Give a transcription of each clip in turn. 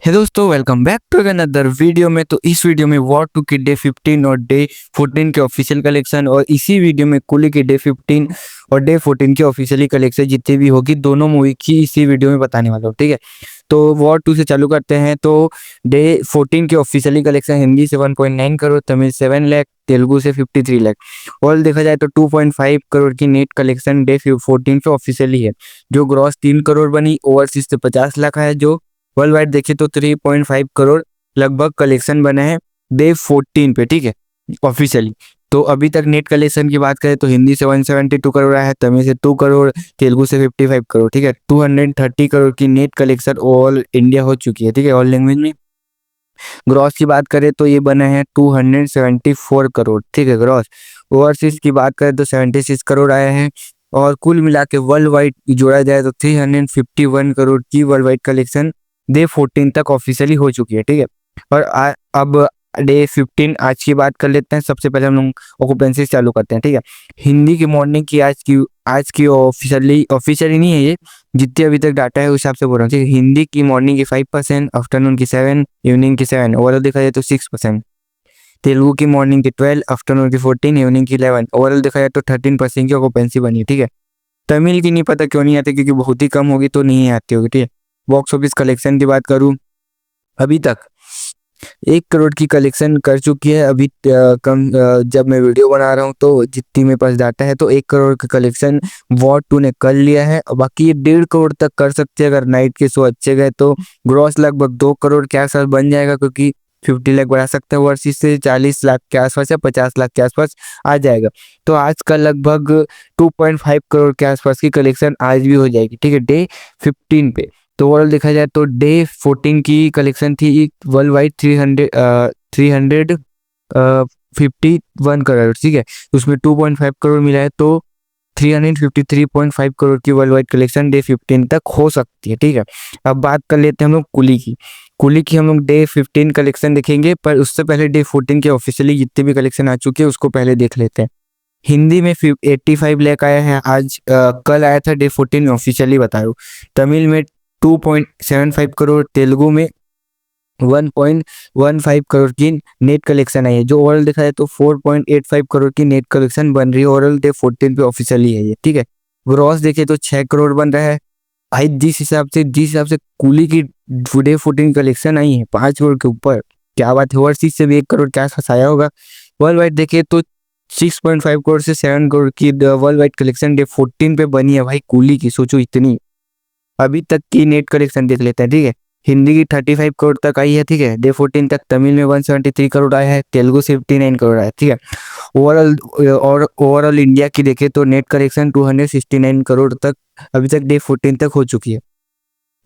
है दोस्तों, welcome back to another video में। तो इस वीडियो में वॉर 2 की डे 15 और डे 14 के ऑफिशियल कलेक्शन, और इसी वीडियो में कुली की डे 15 और डे 14 की ऑफिशियली कलेक्शन जितनी भी होगी दोनों मूवी की इसी वीडियो में बताने वाला हूँ। ठीक है, तो वॉर 2 से चालू करते हैं। तो डे 14 के ऑफिशियली कलेक्शन हिंदी से 1.9 करोड़, तमिल 7 लाख, तेलुगु से 53 लाख। और देखा जाए तो 2.5 करोड़ की नेट कलेक्शन डे 14 पे ऑफिशियली है, जो ग्रॉस 3 करोड़ बनी। ओवरसीज से 50 लाख है, जो वर्ल्ड वाइड देखे तो 3.5 करोड़ लगभग कलेक्शन बने हैं डे 14 पे। ठीक है, ऑफिशियली। तो अभी तक नेट कलेक्शन की बात करें तो हिंदी से 172 करोड़ आया है, तमिल से 2 करोड़, तेलुगु से 55 करोड़। ठीक है, 230 करोड़ की नेट कलेक्शन ऑल इंडिया हो चुकी है। ठीक है, ऑल लैंग्वेज में। ग्रॉस की बात करें तो ये बने हैं 274 करोड़। ठीक है, ग्रॉस। ओवरसीज की बात करें तो 76 करोड़ आए हैं, और कुल मिला के वर्ल्ड वाइड जोड़ा जाए तो 351 करोड़ की वर्ल्ड वाइड कलेक्शन डे 14 तक ऑफिशियली हो चुकी है। ठीक है, और अब डे 15 आज की बात कर लेते हैं। सबसे पहले हम लोग ऑक्यूपेंसी चालू करते हैं। ठीक है, हिंदी की मॉर्निंग की आज की ऑफिशियली नहीं है ये, जितने अभी तक डाटा है उस हिसाब से बोल रहा हूँ। ठीक है, हिंदी की मॉर्निंग की 5%, आफ्टरनून की 7, इवनिंग की 7, ओवरऑल देखा जाए तो 6%। तेलुगु की मॉर्निंग की 12, आफ्टरनून की 14, इवनिंग की 11, ओवरऑल देखा जाए तो 13% की ऑक्यूपेंसी बनी है। ठीक है, तमिल की नहीं पता क्यों नहीं आती, क्योंकि बहुत ही कम होगी तो नहीं आती होगी। ठीक है, बॉक्स ऑफिस कलेक्शन की बात करूं, अभी तक 1 करोड़ की कलेक्शन कर चुकी है। अभी जब मैं वीडियो बना रहा हूँ तो जितनी मेरे पास डाटा है तो 1 करोड़ का कलेक्शन वॉर 2 ने कर लिया है। और बाकी ये 1.5 करोड़ तक कर सकते हैं अगर नाइट के शो अच्छे गए तो। ग्रॉस लगभग 2 करोड़ के आसपास बन जाएगा, क्योंकि 50 लाख बढ़ा सकते हैं ओवरसीज से, 40 लाख के आसपास या 50 लाख के आसपास आ जाएगा। तो आज का लगभग 2.5 करोड़ के आसपास की कलेक्शन आज भी हो जाएगी। ठीक है, डे 15 पे। तो ओवरऑल देखा जाए तो डे 14 की कलेक्शन थी वर्ल्ड वाइड 351 करोड़। ठीक है, उसमें 2.5 करोड़ मिला है, तो 353.5 करोड़ की वर्ल्ड वाइड कलेक्शन डे 15 तक हो सकती है। ठीक है, अब बात कर लेते हैं हम लोग कुली की। कुली की हम लोग डे 15 कलेक्शन देखेंगे, पर उससे पहले डे 14 के ऑफिशियली जितने भी कलेक्शन आ चुके हैं उसको पहले देख लेते हैं। हिंदी में 85 लाख आया है आज, कल आया था डे 14 में, ऑफिशियली बता रहा हूँ। तमिल में 2.75 करोड़, तेलुगु में 1.15 करोड़ की नेट कलेक्शन आई है, जो ओवरऑल देखा जाए तो 4.85 करोड़ की नेट कलेक्शन बन रही है ओवरऑल डे 14 पे ऑफिशियली है ये। ठीक है, ग्रॉस देखे तो 6 करोड़ बन रहा है भाई। जिस हिसाब से कुली की डे 14 कलेक्शन आई है 5 करोड़ के ऊपर, क्या बात है। ओवरसीज से भी 1 करोड़ के आसपास आया होगा। वर्ल्ड वाइड देखे तो 6.5 करोड़ से 7 करोड़ की वर्ल्ड वाइड कलेक्शन डे 14 पे बनी है भाई कुली की, सोचो इतनी। अभी तक की नेट कलेक्शन देख लेते हैं। ठीक है, हिंदी की 35 करोड़ तक आई है। ठीक है, डे 14 तक। तमिल में 173 करोड़ आया है, तेलुगु से 59 करोड़ आया। ठीक है, ओवरऑल इंडिया की देखे तो नेट कलेक्शन 269 करोड़ तक अभी तक डे 14 तक हो चुकी है।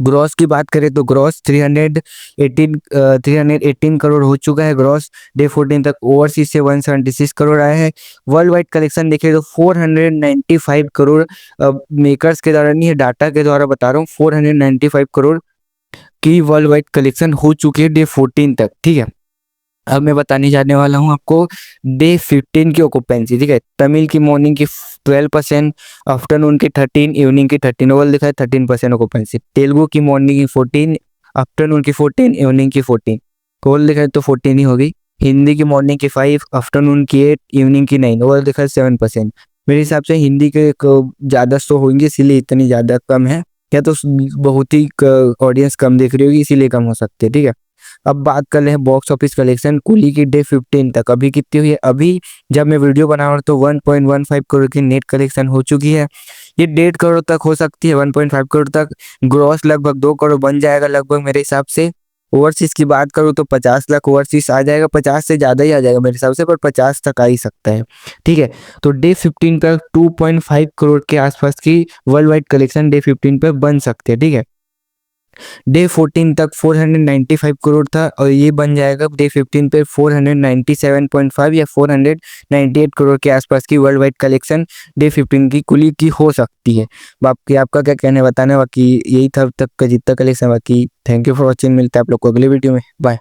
ग्रॉस की बात करें तो ग्रॉस 318 करोड़ हो चुका है ग्रॉस डे 14 तक। ओवरसीज से 176 करोड़ आया है। वर्ल्ड वाइड कलेक्शन देखें तो 495 करोड़, मेकर्स के द्वारा नहीं है, डाटा के द्वारा बता रहा हूँ, 495 करोड़ की वर्ल्ड वाइड कलेक्शन हो चुकी है डे 14 तक। ठीक है, अब मैं बताने जाने वाला हूँ आपको डे 15 की ऑक्यूपेंसी। ठीक है, तमिल की मॉर्निंग की 12%, आफ्टरनून की 13, इवनिंग की 13, ओवरऑल दिखा है 13% ऑक्यूपेंसी। तेलुगु की मॉर्निंग की 14, आफ्टरनून की 14, इवनिंग की 14, ओवरऑल दिखा है तो 14 ही होगी। हिंदी की मॉर्निंग की 5, आफ्टरनून की 8, इवनिंग की 9, ओवरऑल दिखा है 7%। मेरे हिसाब से हिंदी के ज़्यादा शो होंगे इसीलिए इतनी ज़्यादा कम है, या तो बहुत ही ऑडियंस कम देख रही होगी इसीलिए कम हो सकती है। ठीक है, अब बात कर ले हैं बॉक्स ऑफिस कलेक्शन कुली की डे 15 तक। अभी कितनी हुई है, अभी जब मैं वीडियो बना रहा हूँ तो 1.15 करोड़ की नेट कलेक्शन हो चुकी है। ये 1.5 करोड़ तक हो सकती है, 1.5 करोड़ तक। ग्रॉस लगभग 2 करोड़ बन जाएगा लगभग मेरे हिसाब से। ओवरसीज की बात करूँ तो 50 लाख ओवरसीज आ जाएगा, 50 से ज़्यादा ही आ जाएगा मेरे हिसाब से, पर 50 तक आ ही सकता है। ठीक है, तो डे 15 पर 2.5 करोड़ के आसपास की वर्ल्ड वाइड कलेक्शन डे 15 पर बन सकते हैं। ठीक है, डे 14 तक 495 करोड़ था, और ये बन जाएगा डे 15 पे 497.5 या 498 करोड़ के आसपास की वर्ल्ड वाइड कलेक्शन डे 15 की कुली की हो सकती है। बाकी आपका क्या कहना है बताना। बाकी यही था अब तक का जितना कलेक्शन। बाकी थैंक यू फॉर वॉचिंग, मिलता है आप लोग को अगले वीडियो में। बाय।